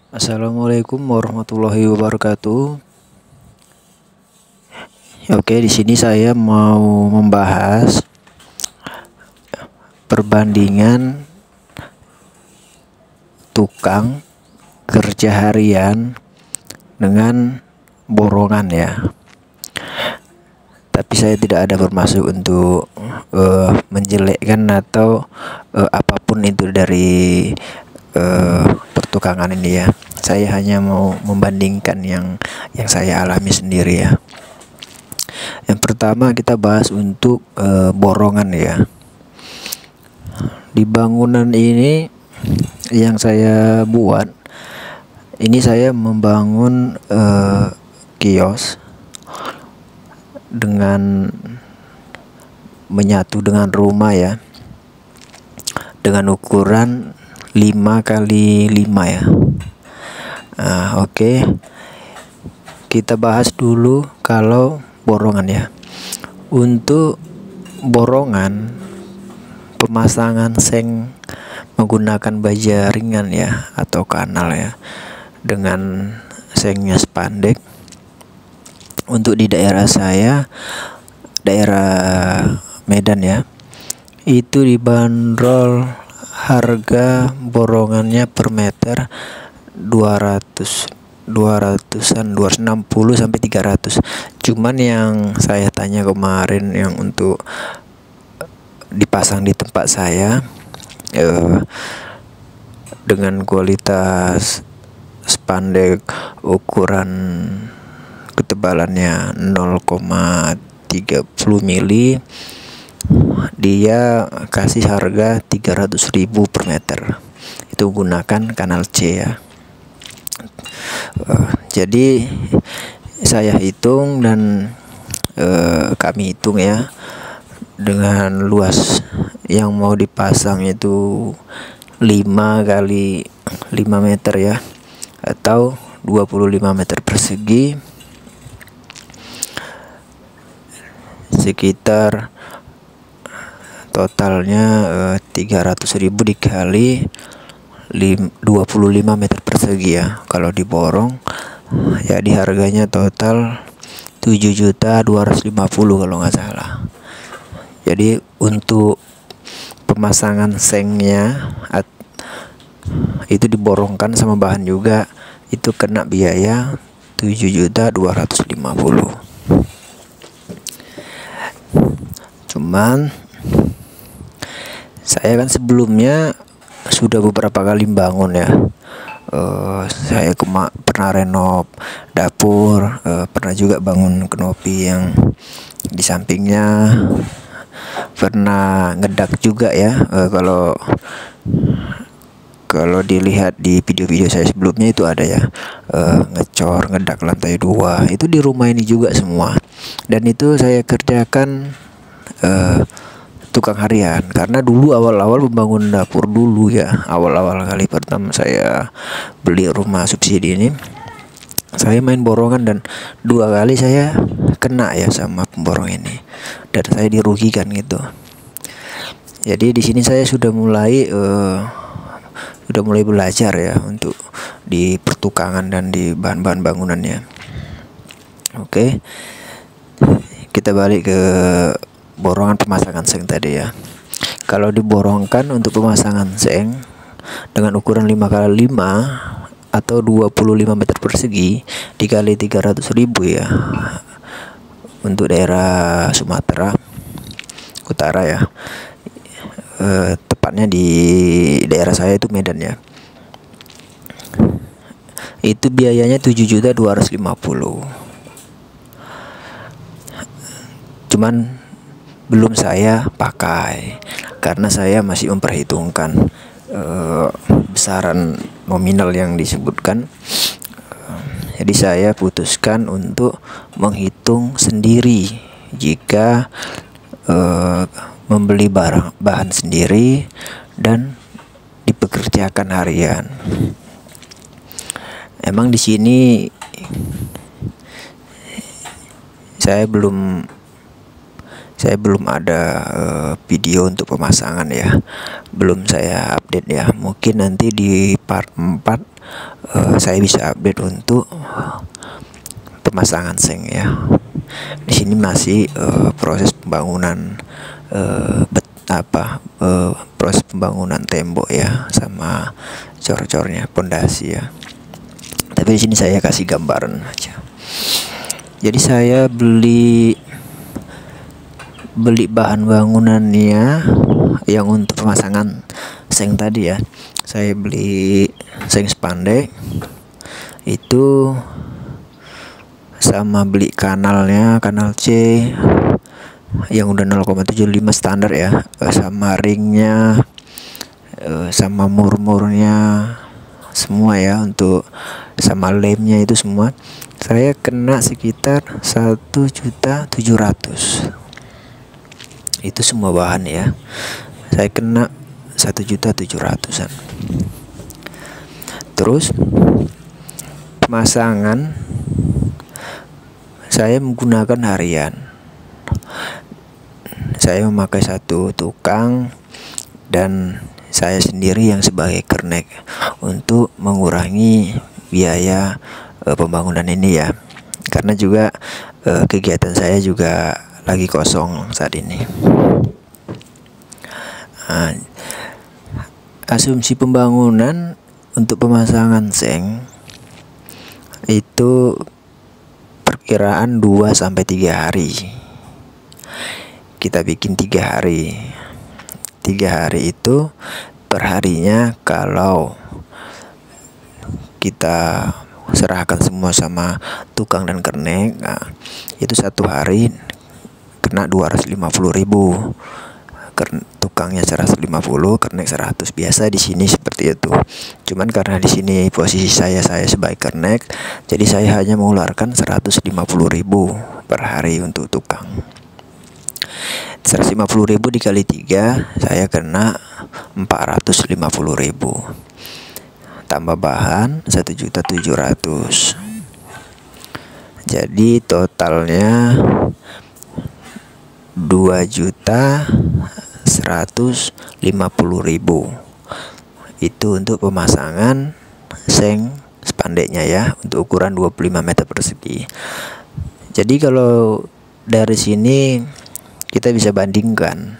Assalamualaikum warahmatullahi wabarakatuh. Oke, di sini saya mau membahas perbandingan tukang kerja harian dengan borongan ya. Tapi saya tidak ada bermaksud untuk menjelekkan atau apapun itu dari pertukangan ini ya. Saya hanya mau membandingkan yang saya alami sendiri ya. Yang pertama kita bahas untuk borongan ya. Di bangunan ini yang saya buat, ini saya membangun kios dengan menyatu dengan rumah ya, dengan ukuran 5 kali 5 ya. Oke. Kita bahas dulu kalau borongan ya. Untuk borongan, pemasangan seng menggunakan baja ringan ya atau kanal ya, dengan sengnya spandek. Untuk di daerah saya, daerah Medan ya, itu dibanderol harga borongannya per meter 260 sampai 300. Cuman yang saya tanya kemarin yang untuk dipasang di tempat saya dengan kualitas spandek ukuran ketebalannya 0,30 mili, dia kasih harga 300.000 per meter. Itu gunakan kanal C ya. Jadi saya hitung dan kami hitung ya, dengan luas yang mau dipasang itu 5 kali 5 meter ya, atau 25 meter persegi, sekitar totalnya 300.000 dikali 25 meter persegi ya. Kalau diborong ya, di harganya total 7.250.000 kalau nggak salah. Jadi untuk pemasangan sengnya itu diborongkan sama bahan juga, itu kena biaya 7.250.000. Cuman saya kan sebelumnya sudah beberapa kali bangun ya. Saya pernah renov dapur, pernah juga bangun kanopi yang di sampingnya, pernah ngedak juga ya. Kalau dilihat di video-video saya sebelumnya itu ada ya, ngecor, ngedak lantai 2, itu di rumah ini juga semua. Dan itu saya kerjakan tukang harian, karena dulu awal-awal membangun dapur dulu ya, awal-awal kali pertama saya beli rumah subsidi ini, saya main borongan dan 2 kali saya kena ya sama pemborong ini, dan saya dirugikan gitu. Jadi di sini saya sudah mulai belajar ya untuk di pertukangan dan di bahan-bahan bangunannya. Oke, kita balik ke borongan pemasangan seng tadi ya. Kalau diborongkan untuk pemasangan seng dengan ukuran 5 kali 5 atau 25 meter persegi dikali 300.000 ya, untuk daerah Sumatera Utara ya, tepatnya di daerah saya itu Medan ya, itu biayanya 7.250.000. Cuman belum saya pakai karena saya masih memperhitungkan besaran nominal yang disebutkan. Jadi saya putuskan untuk menghitung sendiri jika membeli bahan sendiri dan dipekerjakan harian. Emang di sini saya belum ada video untuk pemasangan ya, belum saya update ya. Mungkin nanti di part 4 saya bisa update untuk pemasangan seng ya. Di sini masih proses pembangunan proses pembangunan tembok ya, sama cor-cornya, pondasi ya. Tapi di sini saya kasih gambaran aja. Jadi saya beli bahan bangunannya yang untuk pemasangan seng tadi ya. Saya beli seng spandek itu, sama beli kanalnya, kanal C yang udah 0,75 standar ya, sama ringnya, sama murmurnya semua ya, untuk sama lemnya itu semua. Saya kena sekitar 1.700.000. Itu semua bahan ya, saya kena 1.700.000-an. Terus pemasangan saya menggunakan harian. Saya memakai satu tukang dan saya sendiri yang sebagai kernek untuk mengurangi biaya pembangunan ini ya, karena juga kegiatan saya juga lagi kosong saat ini. Asumsi pembangunan untuk pemasangan seng itu perkiraan 2-3 hari. Kita bikin 3 hari. 3 hari itu perharinya kalau kita serahkan semua sama tukang dan kernek, itu 1 hari kena 250.000. Tukangnya 150, kernek 100. Biasa di sini seperti itu. Cuman karena di sini posisi saya sebagai kernek, jadi saya hanya mengeluarkan 150.000 per hari untuk tukang. 150.000 dikali 3, saya kena 450.000. Tambah bahan 1.700.000. Jadi totalnya 2.150.000. Itu untuk pemasangan seng spandeknya ya, untuk ukuran 25 meter persegi. Jadi kalau dari sini kita bisa bandingkan,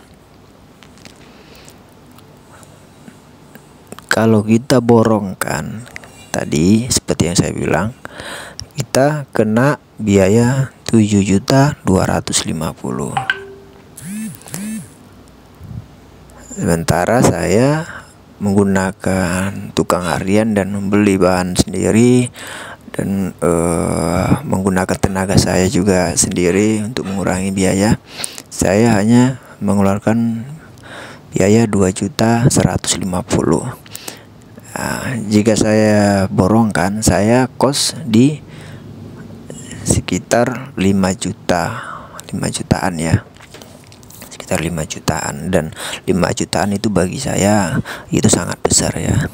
kalau kita borongkan tadi seperti yang saya bilang, kita kena biaya 7.250.000. Sementara saya menggunakan tukang harian dan membeli bahan sendiri, dan menggunakan tenaga saya juga sendiri untuk mengurangi biaya. Saya hanya mengeluarkan biaya 2.150.000. Jika saya borongkan, saya kos di sekitar 5 jutaan ya, sekitar 5 jutaan. Dan 5 jutaan itu bagi saya itu sangat besar ya.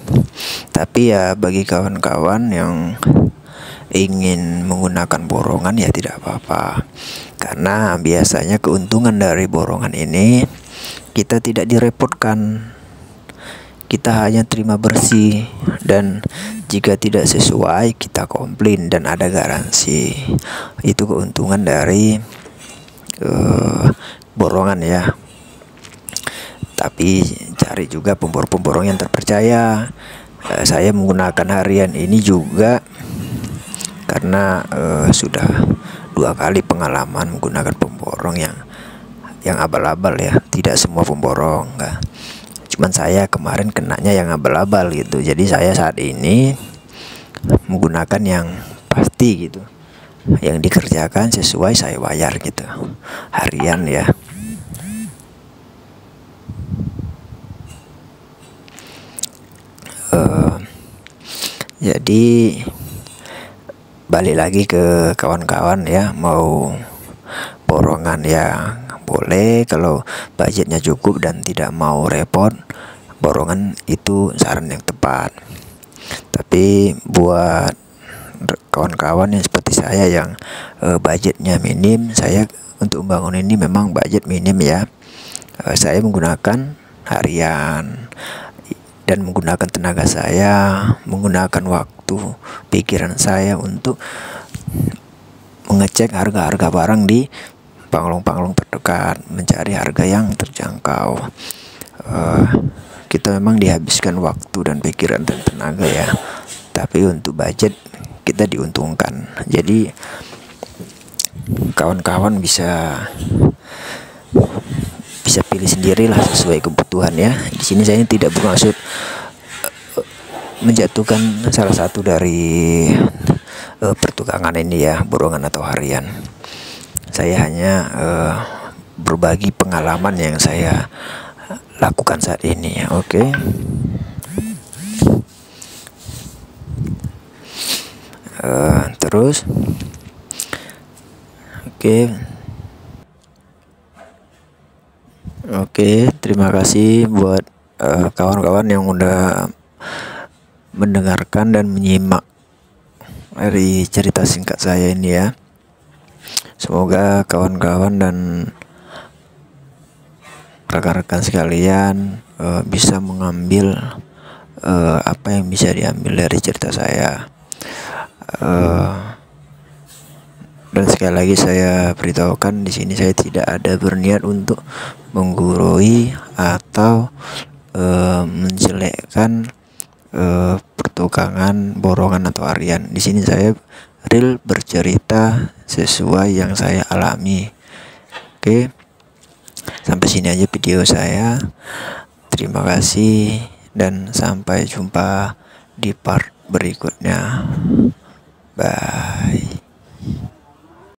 Tapi ya bagi kawan-kawan yang ingin menggunakan borongan ya tidak apa-apa, karena biasanya keuntungan dari borongan ini kita tidak direpotkan, kita hanya terima bersih, dan jika tidak sesuai kita komplain dan ada garansi. Itu keuntungan dari borongan ya. Tapi cari juga pemborong yang terpercaya. Saya menggunakan harian ini juga karena sudah 2 kali pengalaman menggunakan pemborong yang abal-abal ya. Tidak semua pemborong, enggak. Cuman saya kemarin kenanya yang abal-abal gitu. Jadi saya saat ini menggunakan yang pasti gitu, yang dikerjakan sesuai saya bayar gitu, harian ya. Jadi balik lagi ke kawan-kawan ya, mau borongan ya boleh, kalau budgetnya cukup dan tidak mau repot, borongan itu saran yang tepat. Tapi buat kawan-kawan yang seperti saya yang budgetnya minim. Saya untuk membangun ini memang budget minim ya. Saya menggunakan harian dan menggunakan tenaga saya, menggunakan waktu pikiran saya untuk mengecek harga-harga barang di panglong-panglong terdekat, mencari harga yang terjangkau. Kita memang dihabiskan waktu dan pikiran dan tenaga ya, tapi untuk budget kita diuntungkan. Jadi kawan-kawan bisa pilih sendirilah sesuai kebutuhan ya. Di sini saya tidak bermaksud menjatuhkan salah satu dari pertukangan ini ya, borongan atau harian. Saya hanya berbagi pengalaman yang saya lakukan saat ini. Oke. Terus Oke, terima kasih buat kawan-kawan yang udah mendengarkan dan menyimak dari cerita singkat saya ini ya. Semoga kawan-kawan dan rekan-rekan sekalian bisa mengambil apa yang bisa diambil dari cerita saya. Dan sekali lagi saya beritahukan di sini saya tidak ada berniat untuk menggurui atau menjelekkan pertukangan borongan atau harian. Di sini saya real bercerita sesuai yang saya alami. Oke. Sampai sini aja video saya. Terima kasih dan sampai jumpa di part berikutnya. Bye.